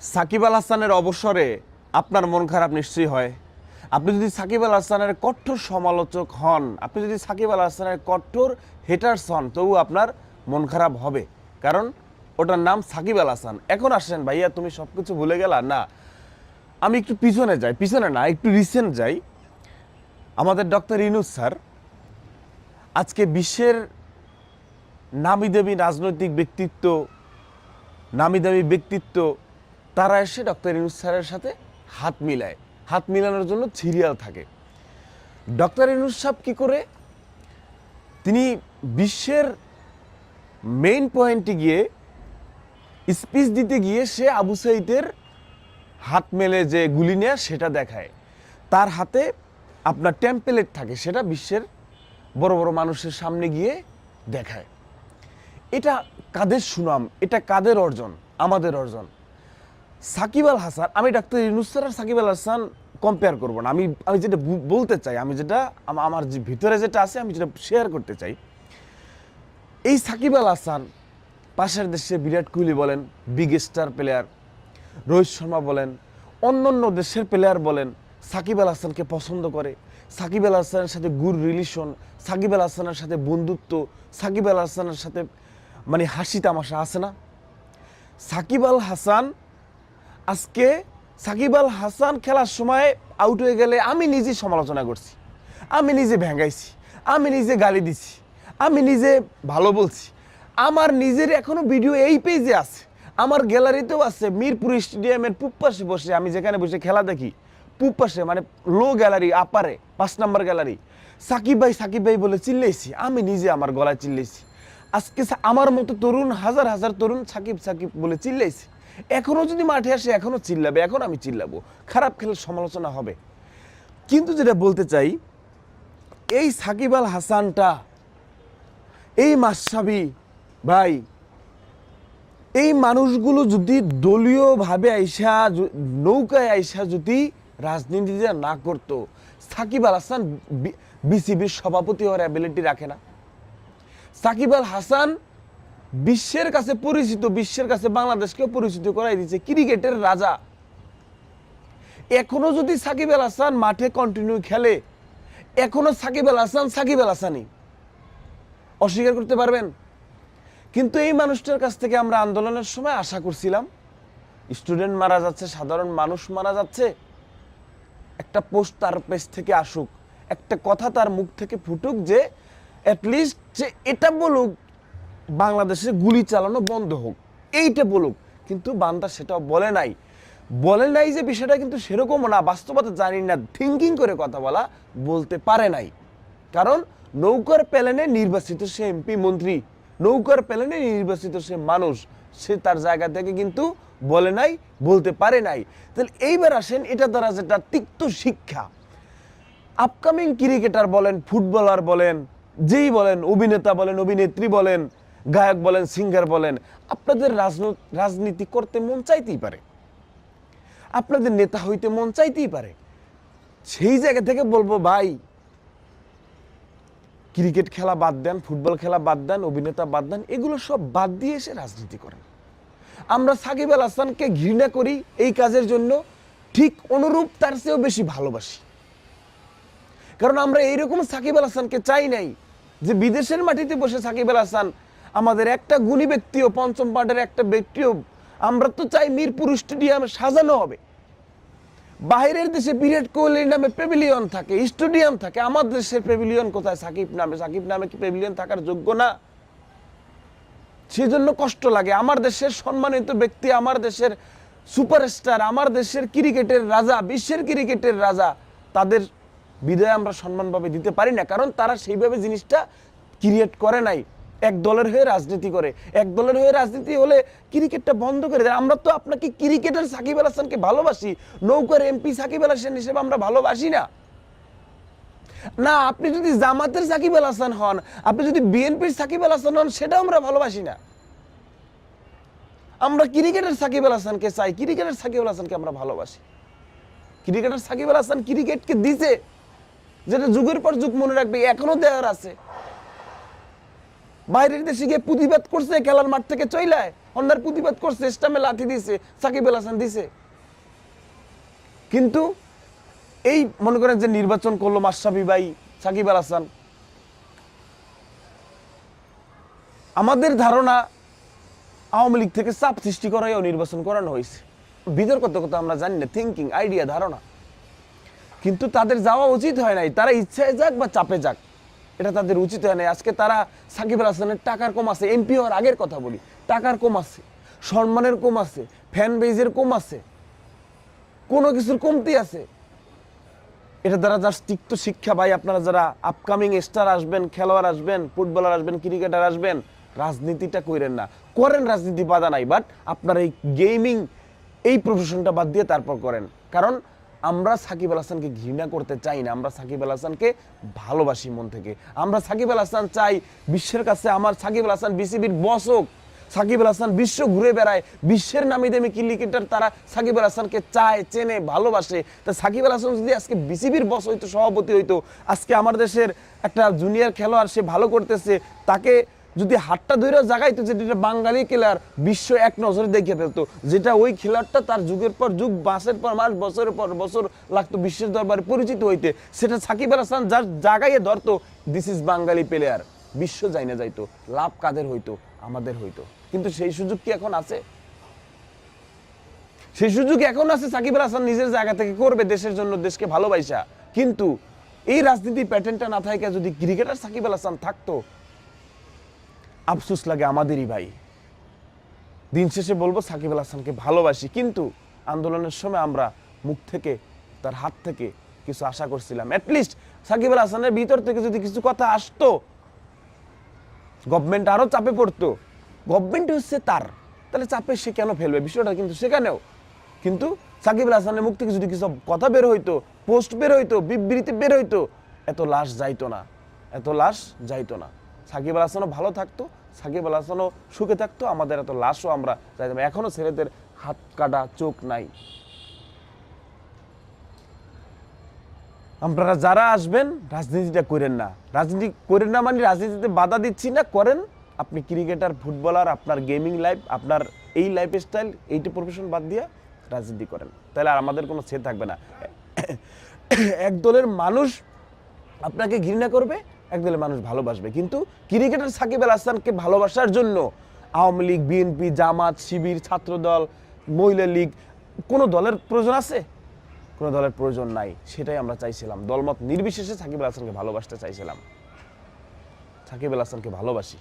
সাকিব আল হাসানের অবসরে আপনার মন খারাপ নিশ্চয়ই হয়। আপনি যদি সাকিব আল হাসানের কঠোর সমালোচক হন, আপনি যদি সাকিব আল হাসানের কঠোর হেটার্স হন, তবু আপনার মন খারাপ হবে, কারণ ওটার নাম সাকিব আল হাসান। এখন আসেন ভাইয়া, তুমি সব কিছু ভুলে গেলা না। আমি একটু পিছনে যাই, পিছনে না, একটু রিসেন্ট যাই। আমাদের ডক্টর ইউনূস স্যার আজকে বিশ্বের নামি দামি রাজনৈতিক ব্যক্তিত্ব, নামি দামি ব্যক্তিত্ব, তারা এসে ডক্টর ইউনূস স্যারের সাথে হাত মিলায়। হাত মিলানোর জন্য সিরিয়াল থাকে। ডক্টর ইউনূস সাহেব কী করে, তিনি বিশ্বের মেইন পয়েন্টে গিয়ে স্পিচ দিতে গিয়ে সে আবু সাইদের হাত মেলে যে গুলি নেয়া সেটা দেখায়। তার হাতে আপনার টেম্পলেট থাকে, সেটা বিশ্বের বড় বড় মানুষের সামনে গিয়ে দেখায়। এটা কাদের সুনাম, এটা কাদের অর্জন? আমাদের অর্জন। সাকিব আল হাসান, আমি ডাক্তার ইউনূস স্যার আর সাকিব আল হাসান কম্পেয়ার করবো না। আমি যেটা বলতে চাই, আমি যেটা আমার যে ভিতরে যেটা আছে, আমি যেটা শেয়ার করতে চাই, এই সাকিব আল হাসান পাশের দেশে বিরাট কোহলি বলেন, big star player, Rohit Sharma বলেন, অন্য অন্য দেশের প্লেয়ার বলেন, সাকিব আল হাসানকে পছন্দ করে। সাকিব আল হাসানের সাথে গুড রিলেশন, সাকিব আল হাসানের সাথে বন্ধুত্ব, সাকিব আল হাসানের সাথে মানে হাসি তামাশা আছে না। সাকিব আল হাসান আজকে, সাকিব আল হাসান খেলার সময় আউট হয়ে গেলে আমি নিজে সমালোচনা করছি, আমি নিজে ভেঙাইছি, আমি নিজে গালি দিছি, আমি নিজে ভালো বলছি। আমার নিজের এখনো ভিডিও এই পেজে আছে, আমার গ্যালারিতেও আছে। মিরপুর স্টেডিয়ামের পূব পাশে বসে, আমি যেখানে বসে খেলা দেখি, পূব পাশে মানে লো গ্যালারি, আপারে 5 নম্বর গ্যালারি, সাকিব ভাই বলে চিল্লেছি, আমি নিজে আমার গলায় চিল্লেছি। আজকে আমার মতো তরুণ হাজার হাজার তরুণ সাকিব বলে চিল্লাইছে। এখনো যদি মাঠে আসে এখনো চিল্লাবে, এখন আমি চিল্লাবো, খারাপ খেলার সমালোচনা হবে। কিন্তু যেটা বলতে চাই, এই সাকিব আল হাসানটা, এই মাশরাফি ভাই, এই মানুষগুলো যদি দলীয়ভাবে আইসা, নৌকায় আইসা যদি রাজনীতিটা না করতো, সাকিব আল হাসান বিসিবির সভাপতি হওয়ার অ্যাবিলিটি রাখে না। সাকিব আল হাসান বিশ্বের কাছে পরিচিত, বিশ্বের কাছে বাংলাদেশকেও পরিচিত করাই দিচ্ছে, ক্রিকেটের রাজা। এখনো যদি সাকিব আল হাসান মাঠে কন্টিনিউ খেলে, এখনো সাকিব আল হাসানই, অস্বীকার করতে পারবেন? কিন্তু এই মানুষটার কাছ থেকে আমরা আন্দোলনের সময় আশা করছিলাম, স্টুডেন্ট মারা যাচ্ছে, সাধারণ মানুষ মারা যাচ্ছে, একটা পোস্ট তার পেজ থেকে আসুক, একটা কথা তার মুখ থেকে ফুটুক, যে অ্যাটলিস্ট যে এটা বলুক বাংলাদেশে গুলি চালানো বন্ধ হোক, এইটা বলুক। কিন্তু বান্দা সেটাও বলে নাই যে বিষয়টা কিন্তু সেরকমও না, বাস্তবতা জানি না, থিঙ্কিং করে কথা বলতে পারে নাই। কারণ নৌকার প্যালেনে নির্বাচিত সে এমপি মন্ত্রী, নৌকার প্যালেনে নির্বাচিত সে মানুষ, সে তার জায়গা থেকে কিন্তু বলে নাই, বলতে পারে নাই। তাহলে এইবার আসেন, এটা দ্বারা যেটা তিক্ত শিক্ষা, আপকামিং ক্রিকেটার বলেন, ফুটবলার বলেন, যেই বলেন, অভিনেতা বলেন, অভিনেত্রী বলেন, গায়ক বলেন, সিঙ্গার বলেন, আপনাদের রাজনীতি করতে মন চাইতেই পারে, আপনাদের নেতা হইতে মন চাইতেই পারে। সেই জায়গা থেকে বলবো ভাই, ক্রিকেট খেলা বাদ দেন, ফুটবল খেলা বাদ দেন, অভিনেতা বাদ দেন, এগুলো সব বাদ দিয়ে এসে রাজনীতি করেন। আমরা সাকিব আল হাসানকে ঘৃণা করি এই কাজের জন্য, ঠিক অনুরূপ তার চেয়েও বেশি ভালোবাসি। কারণ আমরা এইরকম সাকিব আল হাসানকে চাই নাই, যে বিদেশের মাটিতে বসে সাকিব আল হাসান আমাদের একটা গুণী ব্যক্তিও, পঞ্চম পার্টের একটা ব্যক্তিও, আমরা তো চাই মিরপুর স্টেডিয়ামে সাজানো হবে। বাইরের দেশে বিরাট কোহলির নামে প্যাভিলিয়ন থাকে, স্টেডিয়াম থাকে, আমার দেশের প্যাভিলিয়ন কোথায়? সাকিব নামে কি প্যাভিলিয়ন থাকার যোগ্য না? সেজন্য কষ্ট লাগে। আমার দেশের সম্মানিত ব্যক্তি, আমার দেশের সুপারস্টার, আমার দেশের ক্রিকেটের রাজা, বিশ্বের ক্রিকেটের রাজা, তাদের বিদায় আমরা সম্মানভাবে দিতে পারি না, কারণ তারা সেইভাবে জিনিসটা ক্রিয়েট করে নাই। এক দলের হয়ে রাজনীতি করে, এক দলের হয়ে রাজনীতি হলে ক্রিকেটটা বন্ধ করে দেয়। আমরা তো আপনাকে ক্রিকেটার সাকিব আল হাসানকে ভালোবাসি, নৌকার এমপি সাকিব আল হাসান হিসেবে আমরা ভালোবাসি না। না, আপনি যদি জামাতের সাকিব আল হাসান হন, আপনি যদি বিএনপির সাকিব আল হাসান হন, সেটাও আমরা ভালোবাসি না। আমরা ক্রিকেটার সাকিব আল হাসানকে চাই, ক্রিকেটার সাকিব আল হাসানকে আমরা ভালোবাসি। ক্রিকেটার সাকিব আল হাসান ক্রিকেটকে দিছে, যেটা যুগের পর যুগ মনে রাখবে, এখনো দেওয়ার আছে। বাইরের দেশে গিয়ে প্রতিবাদ করছে, খেলার মাঠ থেকে চইলায় অন্যার প্রতিবাদ করছে, স্টামে লাঠি দিছে, সাকিব আল হাসান দিছে। কিন্তু এই মনে করেন যে নির্বাচন করলো মাশরাফি ভাই, সাকিব আল হাসান, আমাদের ধারণা আওয়ামী লীগ থেকে চাপ সৃষ্টি করাইও নির্বাচন করানো হয়েছে। বিতর্ক কথা আমরা জানি না, থিঙ্কিং, আইডিয়া, ধারণা। কিন্তু তাদের যাওয়া উচিত হয় নাই, তারা ইচ্ছায় যাক বা চাপে যাক, এটা তাদের উচিত হয় নাই। আজকে তারা সাকিব আল হাসানের টাকার কম আছে, এমপি হওয়ার আগের কথা বলি, টাকার কম আছে, সম্মানের কম আছে, ফ্যান বেজের কম আছে, কোনো কিছুর কমতি আছে। এটা দ্বারা জাস্ট তিক্ত শিক্ষা ভাই, আপনারা যারা আপকামিং স্টার আসবেন, খেলোয়াড় আসবেন, ফুটবলার আসবেন, ক্রিকেটার আসবেন, রাজনীতিটা করেন না। করেন, রাজনীতি বাধা নাই, বাট আপনার এই গেমিং এই প্রফেশনটা বাদ দিয়ে তারপর করেন। কারণ আমরা সাকিব আল হাসানকে ঘৃণা করতে চাই না, আমরা সাকিব আল হাসানকে ভালোবাসি মন থেকে। আমরা সাকিব আল হাসান চাই বিশ্বের কাছে আমার সাকিব আল হাসান বিসিবির বস হোক, সাকিব আল হাসান বিশ্ব ঘুরে বেড়ায়, বিশ্বের নামি দামি ক্রিকেটার তারা সাকিব আল হাসানকে চায়, চেনে, ভালোবাসে। তা সাকিব আল হাসান যদি আজকে বিসিবির বস হইতো, সভাপতি হইতো, আজকে আমার দেশের একটা জুনিয়র খেলোয়াড় সে ভালো করতেছে, তাকে যদি হাতটা ধরে জাগাইতো, যেটা বাঙালি খেলার বিশ্ব এক নজরে দেখে ফেলতো, যেটা ওই খেলারটা তার যুগের পর যুগ, মাসের পর মাস, বছরের পর বছর লাগতো বিশ্বের দরবারে পরিচিত হইতে, সেটা সাকিব আল হাসান যার জাগাইয়ে ধরতো, দিস ইজ বাঙালি প্লেয়ার, বিশ্ব যাইনা যাইতো। লাভ কাদের হইতো? আমাদের হইতো। কিন্তু সেই সুযোগ কি এখন আছে? সেই সুযোগ এখন আছে সাকিব আল হাসান নিজের জায়গা থেকে করবে দেশের জন্য, দেশকে ভালোবাসা। কিন্তু এই রাজনীতি প্যাটার্নটা না থাকে, যদি ক্রিকেটার সাকিব আল হাসান থাকতো, আফসোস লাগে আমাদেরই ভাই। দিন শেষে বলবো সাকিব আল হাসানকে ভালোবাসি, কিন্তু আন্দোলনের সময় আমরা মুখ থেকে, তার হাত থেকে কিছু আশা করছিলাম। অ্যাটলিস্ট সাকিব আল হাসানের ভিতর থেকে যদি কিছু কথা আসতো, গভর্নমেন্ট আরো চাপে পড়তো। গভর্নমেন্ট হচ্ছে তার, তাহলে চাপে সে কেন ফেলবে বিষয়টা কিন্তু সেখানেও। কিন্তু সাকিব আল হাসানের মুখ থেকে যদি কিছু কথা বের হইতো, পোস্ট বের হইতো, বিবৃতি বের হইতো, এত লাশ যাইতো না, এত লাশ যাইতো না। সাকিব আল হাসানও ভালো থাকতো, সাকিব আল হাসানও সুখে থাকতো, আমাদের এত লাশও আমরা যাইতাম। এখনো ছেলেদের হাত কাটা, চোখ নাই। আপনারা যারা আসবেন, রাজনীতিটা করেন না। রাজনীতি করেন না মানে রাজনীতিতে বাধা দিচ্ছি না, করেন। আপনি ক্রিকেটার, ফুটবলার, আপনার গেমিং লাইফ, আপনার এই লাইফ স্টাইল, এইটা প্রফেশন বাদ দিয়ে রাজনীতি করেন, তাহলে আর আমাদের কোনো ছে থাকবে না। এক দলের মানুষ আপনাকে ঘৃণা করবে, এক দলের মানুষ ভালোবাসবে। কিন্তু ক্রিকেটার সাকিব আল হাসানকে ভালোবাসার জন্য আওয়ামী লীগ, বিএনপি, জামাত, শিবির, ছাত্রদল, মহিলা লীগ, কোনো দলের প্রয়োজন আছে? কোনো দলের প্রয়োজন নাই। সেটাই আমরা চাইছিলাম, দলমত নির্বিশেষে সাকিব আল হাসানকে ভালোবাসতে চাইছিলাম। সাকিব আল হাসানকে ভালোবাসি।